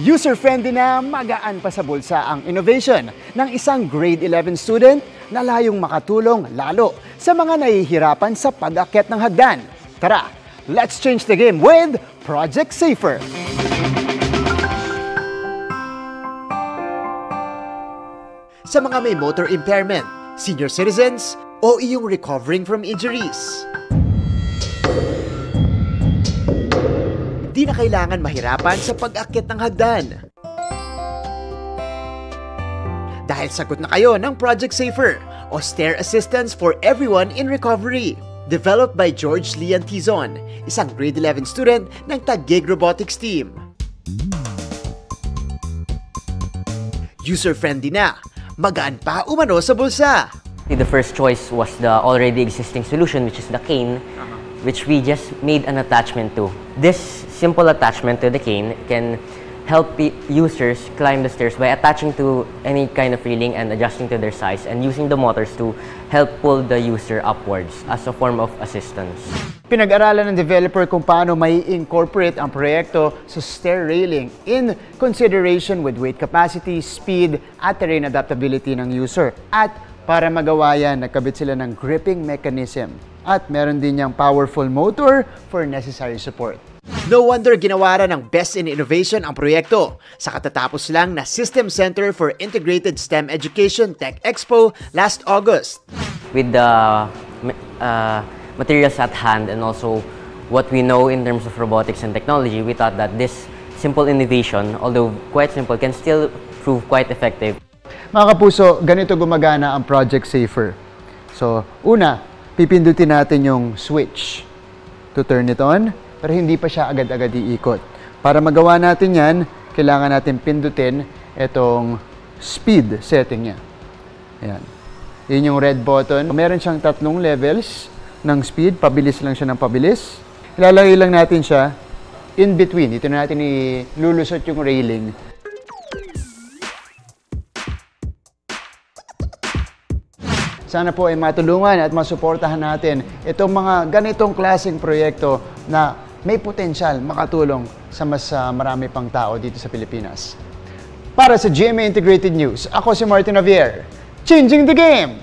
User-friendly na magaan pa sa bulsa ang innovation ng isang grade 11 student na layong makatulong lalo sa mga nahihirapan sa pag-akyat ng hagdan. Tara, let's change the game with Project Safer! Sa mga may motor impairment, senior citizens, o iyong recovering from injuries. Di na kailangan mahirapan sa pag-akyat ng hagdan. Dahil sagot na kayo ng Project Safer o Stair Assistance for Everyone in Recovery. Developed by George Lian Tizon, isang grade 11 student ng Taguig Robotics Team. User-friendly na, magaan pa umano sa bulsa. The first choice was the already existing solution, which is the cane, which we just made an attachment to. This simple attachment to the cane can help users climb the stairs by attaching to any kind of railing and adjusting to their size and using the motors to help pull the user upwards as a form of assistance. Pinag-aralan ng developer kung paano may incorporate ang proyekto sa stair railing in consideration with weight capacity, speed, at terrain adaptability ng user. At para magawa yan, nagkabit sila ng gripping mechanism. At meron din niyang powerful motor for necessary support. No wonder ginawa ng Best in Innovation ang proyekto sa katatapos lang na System Center for Integrated STEM Education Tech Expo last August. With the materials at hand and also what we know in terms of robotics and technology, we thought that this simple innovation, although quite simple, can still prove quite effective. Mga kapuso, ganito gumagana ang Project Safer. So, una, pipindutin natin yung switch to turn it on, pero hindi pa siya agad-agad iikot. Para magawa natin yan, kailangan natin pindutin itong speed setting niya. Ayan. Yun yung red button. Meron siyang 3 levels ng speed. Pabilis lang siya ng pabilis. Ilalagay lang natin siya in between. Dito na natin ilulusot yung railing. Sana po ay matulungan at masuportahan natin itong mga ganitong klaseng proyekto na may potensyal makatulong sa mas marami pang tao dito sa Pilipinas. Para sa GMA Integrated News, ako si Martin Javier, changing the game!